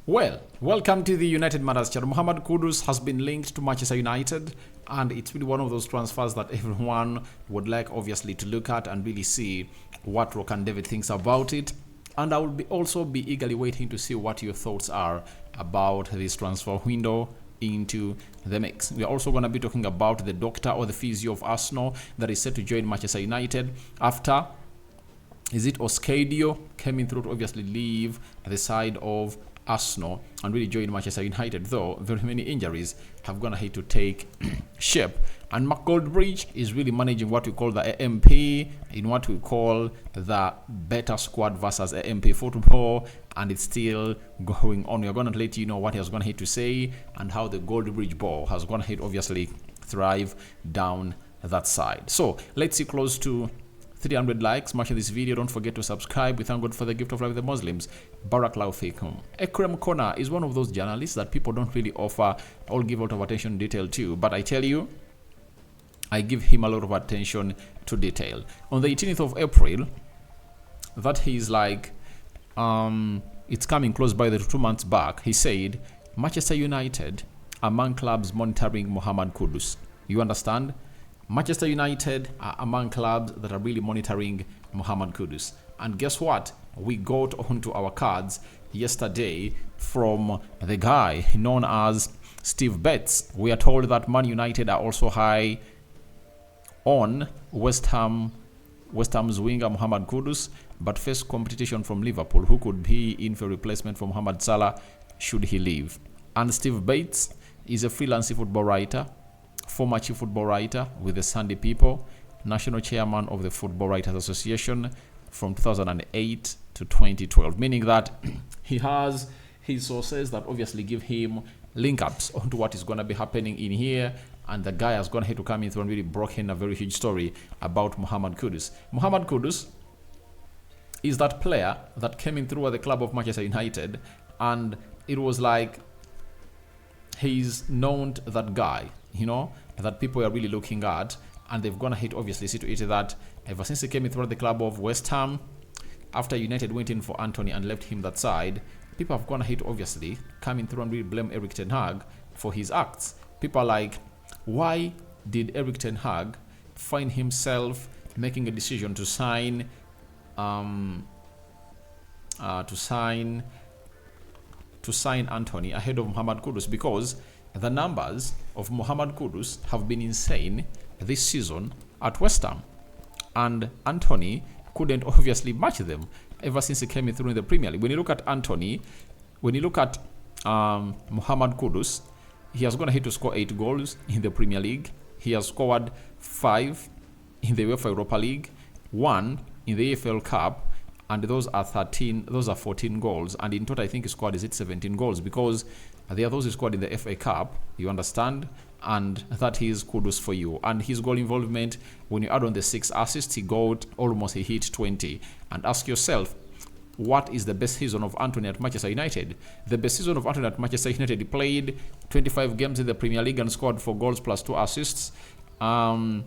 Well, welcome to the United Matters channel. Mohamed Kudus has been linked to Manchester United, and it's really one of those transfers that everyone would like, obviously, to look at and really see what Rock and David thinks about it. And I will also be eagerly waiting to see what your thoughts are about this transfer window into the mix. We are also going to be talking about the doctor or the physio of Arsenal that is set to join Manchester United after, is it Oscadio, came in through to obviously leave the side of Arsenal and really join Manchester United, though very many injuries have gone ahead to take shape. And Goldbridge is really managing what we call the AMP, in what we call the better squad versus AMP football, and it's still going on. We're going to let you know what he has gone ahead to say and how the Goldbridge ball has gone ahead obviously thrive down that side. So let's see close to 300 likes. Smash this video. Don't forget to subscribe. We thank God for the gift of life, the Muslims. Barakallahu fikum. Ekrem Kona is one of those journalists that people don't really offer or give a lot of attention to detail to. But I tell you, I give him a lot of attention to detail. On the 18th of April, that he's like, it's coming close by the 2 months back, he said, Manchester United among clubs monitoring Mohamed Kudus. You understand? Manchester United are among clubs that are really monitoring Mohamed Kudus. And guess what? We got onto our cards yesterday from the guy known as Steve Betts. We are told that Man United are also high on West Ham's winger Mohamed Kudus, but face competition from Liverpool, who could be in for replacement for Mohamed Salah should he leave. And Steve Betts is a freelance football writer, former chief football writer with the Sunday People, national chairman of the Football Writers Association from 2008 to 2012, meaning that he has his sources that obviously give him link-ups onto what is going to be happening in here, and the guy has gone ahead to come in through and really broke in a very huge story about Mohamed Kudus. Mohamed Kudus is that player that came in through at the club of Manchester United, and it was like he's known that guy, you know, that people are really looking at, and they've gone ahead obviously see to it that ever since he came in through the club of West Ham, after United went in for Antony and left him that side, people have gone ahead obviously coming through and really blame Erik ten Hag for his acts. People are like, why did Erik ten Hag find himself making a decision to sign Antony ahead of Mohamed Kudus? Because the numbers of Mohamed Kudus have been insane this season at West Ham, and Antony couldn't obviously match them ever since he came in through in the Premier League. When you look at Antony, when you look at Mohamed Kudus, he has gone ahead to score 8 goals in the Premier League. He has scored 5 in the UEFA Europa League, 1 in the EFL Cup, and those are 14 goals. And in total, I think he scored 17 goals, because there are those he scored in the FA Cup, you understand, and that is Kudus for you. And his goal involvement, when you add on the 6 assists, he hit 20. And ask yourself, what is the best season of Antony at Manchester United? The best season of Antony at Manchester United, he played 25 games in the Premier League and scored 4 goals plus 2 assists. That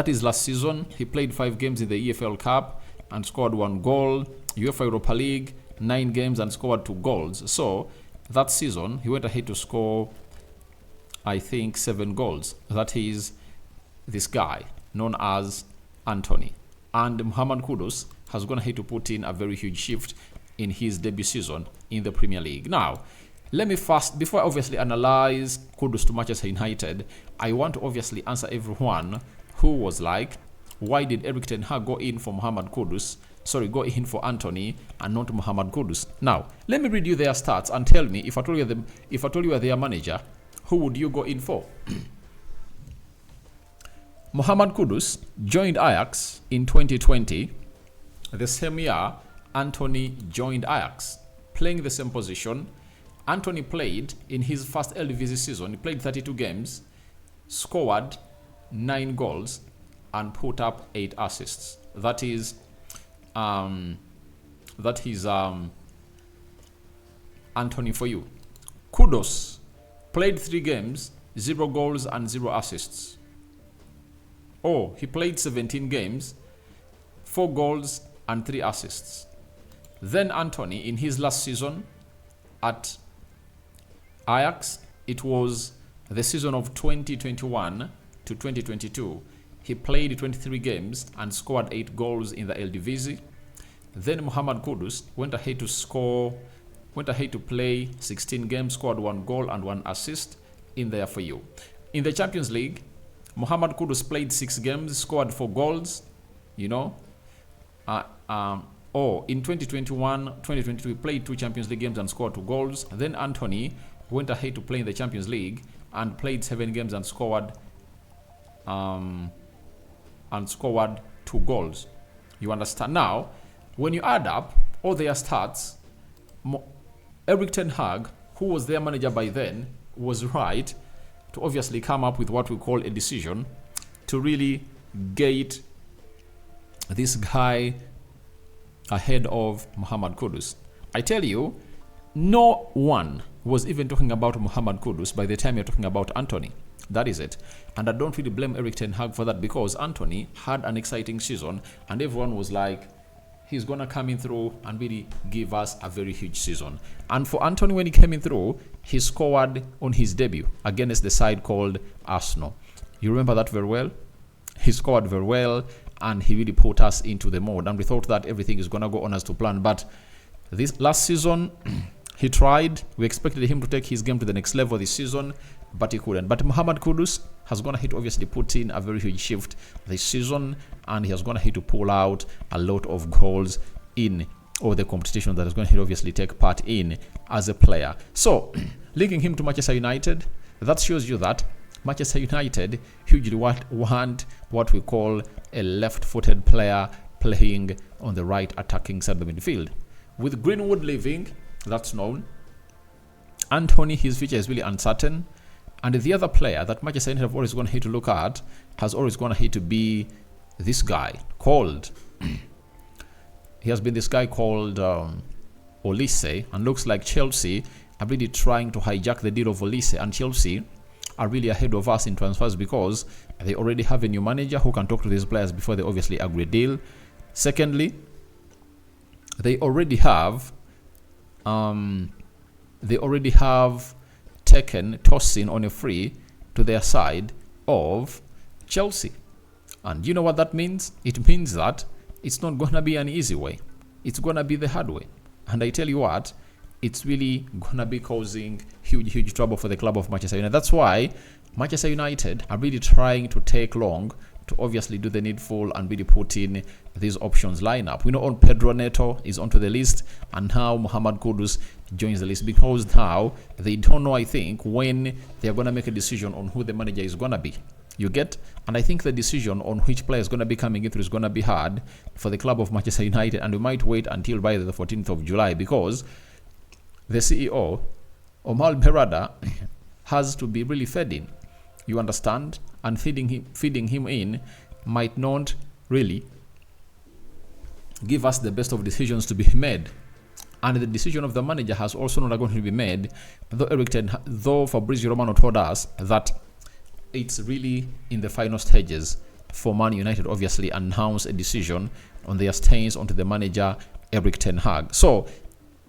is last season. He played 5 games in the EFL Cup and scored 1 goal. UEFA Europa League, 9 games and scored 2 goals. So that season, he went ahead to score, I think, 7 goals. That is this guy known as Antony. And Mohamed Kudus has gone ahead to put in a very huge shift in his debut season in the Premier League. Now, let me first, before I obviously analyze Kudus to Manchester United, I want to obviously answer everyone who was like, why did Erik ten Hag go in for go in for Antony and not Mohamed Kudus? Now, let me read you their stats and tell me, if I told you were their manager, who would you go in for? Mohamed Kudus joined Ajax in 2020. The same year, Antony joined Ajax, playing the same position. Antony played in his first Eredivisie season. He played 32 games, scored 9 goals, and put up 8 assists. That is Antony for you. Kudus played 3 games, 0 goals and 0 assists. Oh, he played 17 games, 4 goals and 3 assists. Then Antony, in his last season, at Ajax, it was the season of 2021 to 2022. He played 23 games and scored 8 goals in the Eredivisie. Then Mohamed Kudus went ahead to play 16 games, scored 1 goal and 1 assist in there for you. In the Champions League, Mohamed Kudus played 6 games, scored 4 goals, in 2021-2022, he played 2 Champions League games and scored 2 goals. Then Antony went ahead to play in the Champions League and played 7 games and scored 2 goals. You understand? Now, when you add up all their stats, Erik ten Hag, who was their manager by then, was right to obviously come up with what we call a decision to really gate this guy ahead of Mohamed Kudus. I tell you, no one was even talking about Mohamed Kudus by the time you're talking about Antony. That is it. And I don't really blame Erik ten Hag for that, because Antony had an exciting season and everyone was like, he's going to come in through and really give us a very huge season. And for Antony, when he came in through, he scored on his debut against the side called Arsenal. You remember that very well? He scored very well and he really put us into the mode. And we thought that everything is going to go on as to plan. But this last season, he tried. We expected him to take his game to the next level this season, but he couldn't. But Mohamed Kudus has gone ahead to obviously put in a very huge shift this season, and he has gone ahead to pull out a lot of goals in all the competition that is going to obviously take part in as a player. So, linking him to Manchester United, that shows you that Manchester United hugely want what we call a left-footed player playing on the right attacking side of the midfield. With Greenwood leaving, that's known. Antony, his future is really uncertain. And the other player that Manchester United have always gone ahead to look at has always gone ahead to be this guy called he has been this guy called Olise, and looks like Chelsea are really trying to hijack the deal of Olise, and Chelsea are really ahead of us in transfers because they already have a new manager who can talk to these players before they obviously agree a deal. Secondly, they already have taken Tosin on a free to their side of Chelsea. And you know what that means? It means that it's not going to be an easy way. It's going to be the hard way. And I tell you what, it's really going to be causing huge trouble for the club of Manchester United. That's why Manchester United are really trying to take long to obviously do the needful and really put in these options lineup. We know Pedro Neto is onto the list, and now Mohamed Kudus joins the list, because now they don't know, I think, when they're going to make a decision on who the manager is going to be. You get? And I think the decision on which player is going to be coming in through is going to be hard for the club of Manchester United, and we might wait until by the 14th of July, because the CEO, Omar Berada, has to be really fed in. You understand? And feeding him in might not really give us the best of decisions to be made. And the decision of the manager has also not going to be made, though Fabrizio Romano told us that it's really in the final stages for Man United obviously announce a decision on their stance onto the manager Erik ten Hag. So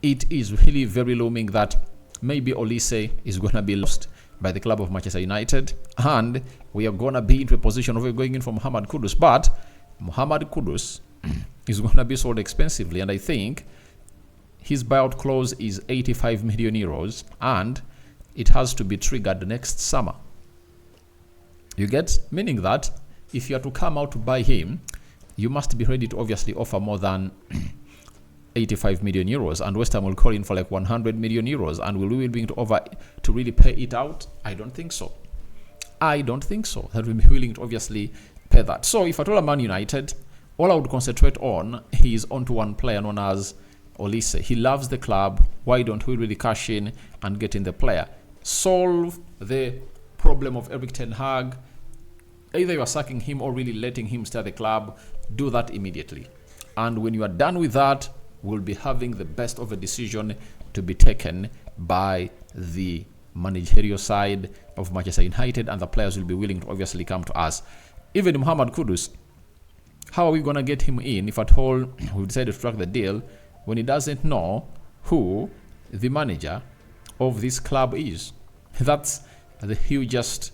it is really very looming that maybe Olise is going to be lost by the club of Manchester United, and we are going to be into a position of going in for Mohamed Kudus. But Mohamed Kudus is going to be sold expensively, and I think his buyout clause is 85 million euros, and it has to be triggered next summer. You get? Meaning that if you are to come out to buy him, you must be ready to obviously offer more than 85 million euros, and West Ham will call in for like 100 million euros, and will we be willing to really pay it out? I don't think so. I don't think so. That we'll be willing to obviously pay that. So if I told Man United, all I would concentrate on is onto one player known as Olise. He loves the club. Why don't we really cash in and get in the player? Solve the problem of Erik ten Hag. Either you are sacking him or really letting him stay at the club. Do that immediately. And when you are done with that, we'll be having the best of a decision to be taken by the managerial side of Manchester United, and the players will be willing to obviously come to us. Even Mohamed Kudus, how are we going to get him in if at all we decided to track the deal when he doesn't know who the manager of this club is. That's the hugest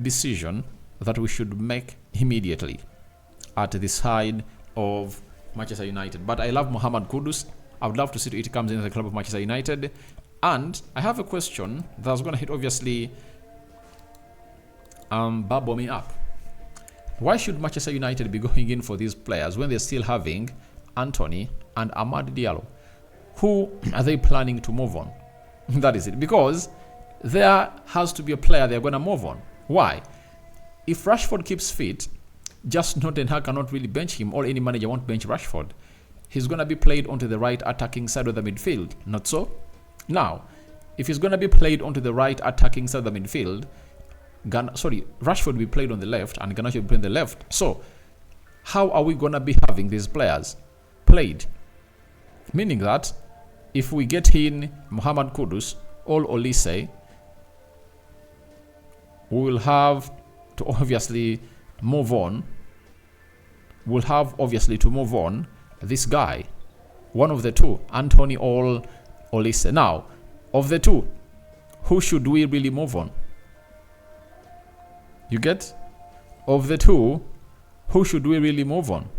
decision that we should make immediately at the side of Manchester United. But I love Mohamed Kudus. I would love to see it comes into the club of Manchester United. And I have a question that's going to hit, obviously, bubble me up. Why should Manchester United be going in for these players when they're still having Antony and Amad Diallo? Who are they planning to move on? That is it. Because there has to be a player they're going to move on. Why? If Rashford keeps fit, just Ten Hag cannot really bench him, or any manager won't bench Rashford. He's going to be played onto the right attacking side of the midfield. Not so? Now, if he's going to be played onto the right attacking side of the midfield, Rashford will be played on the left and Garnacho will be played on the left. So, how are we going to be having these players played? Meaning that if we get in Mohamed Kudus or Olise, we will have to obviously move on. We'll have obviously to move on this guy, one of the two, Antony or Olise. Now, of the two, who should we really move on? You get? Of the two, who should we really move on?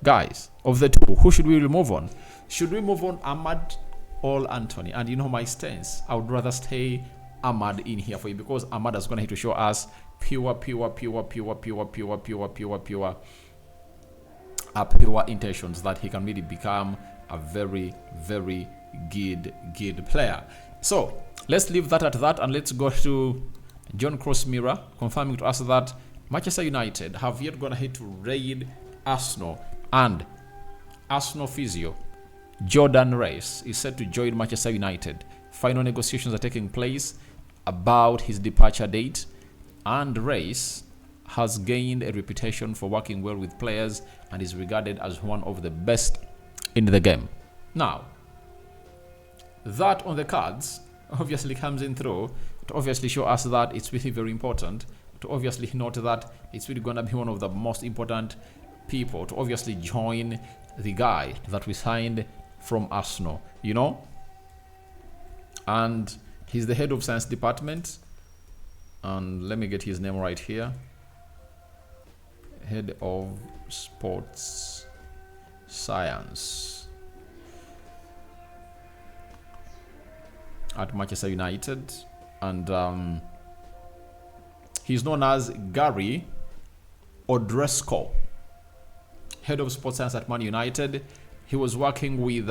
Guys, of the two, who should we really move on? Should we move on Ahmad or Antony? And you know my stance. I would rather stay Ahmad in here for you, because Ahmad is going to show us pure intentions that he can really become a very, very good player. So let's leave that at that, and let's go to John Crossmirror confirming to us that Manchester United have yet gone ahead to raid Arsenal, and Arsenal physio Jordan Reis is set to join Manchester United. Final negotiations are taking place about his departure date, and Reis has gained a reputation for working well with players and is regarded as one of the best in the game. Now, that on the cards obviously comes in through to obviously show us that it's really very important to obviously note that it's really going to be one of the most important people to obviously join the guy that we signed from Arsenal, you know, and he's the head of science department, and let me get his name right here. Head of sports science at Manchester United, and he's known as Gary Odresco, head of sports science at Man United. He was working with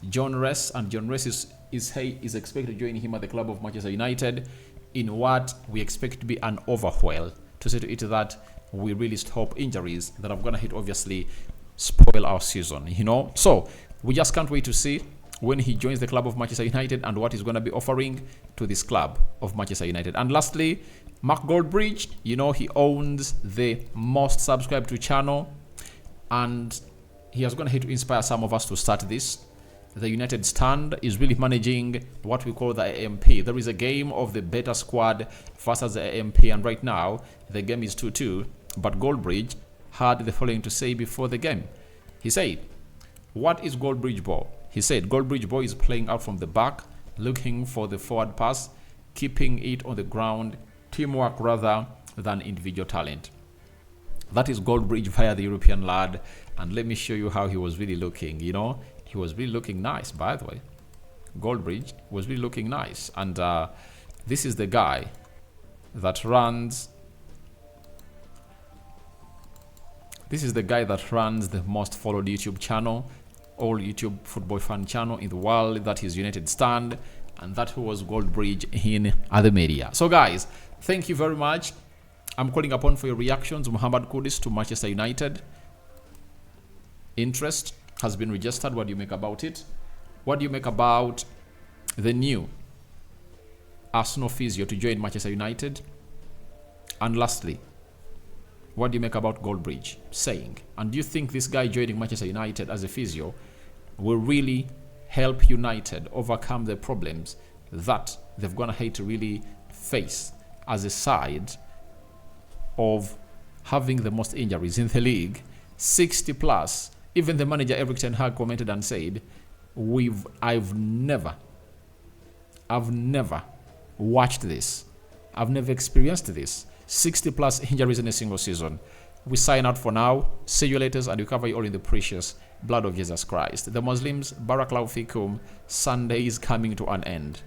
John Reis, and John Reis is expected to join him at the club of Manchester United in what we expect to be an overhaul, to say to it that we really stop injuries that are going to hit obviously spoil our season, you know. So we just can't wait to see when he joins the club of Manchester United and what he's going to be offering to this club of Manchester United. And lastly, Mark Goldbridge, you know, he owns the most subscribed to channel, and he has gone ahead to inspire some of us to start this. The United Stand is really managing what we call the AMP. There is a game of the beta squad versus the AMP, and right now the game is 2-2. But Goldbridge had the following to say before the game. He said, "What is Goldbridge ball?" He said, "Goldbridge ball is playing out from the back, looking for the forward pass, keeping it on the ground, teamwork rather than individual talent." That is Goldbridge via the European lad, and let me show you how he was really looking, you know. He was really looking nice, by the way. Goldbridge was really looking nice. And this is the guy that runs... This is the guy that runs the most followed YouTube channel, all YouTube football fan channel in the world. That is United Stand. And that was Goldbridge in other media. So guys, thank you very much. I'm calling upon for your reactions. Mohamed Kudus to Manchester United. Interest has been registered. What do you make about it? What do you make about the new Arsenal physio to join Manchester United? And lastly, what do you make about Goldbridge saying? And do you think this guy joining Manchester United as a physio will really help United overcome the problems that they've gonna hate to really face as a side of having the most injuries in the league, 60 plus Even the manager Erik ten Hag commented and said, I've never watched this. I've never experienced this. 60 plus injuries in a single season. We sign out for now. See you later, and we cover you all in the precious blood of Jesus Christ. The Muslims, Barakallahu Fikum. Sunday is coming to an end.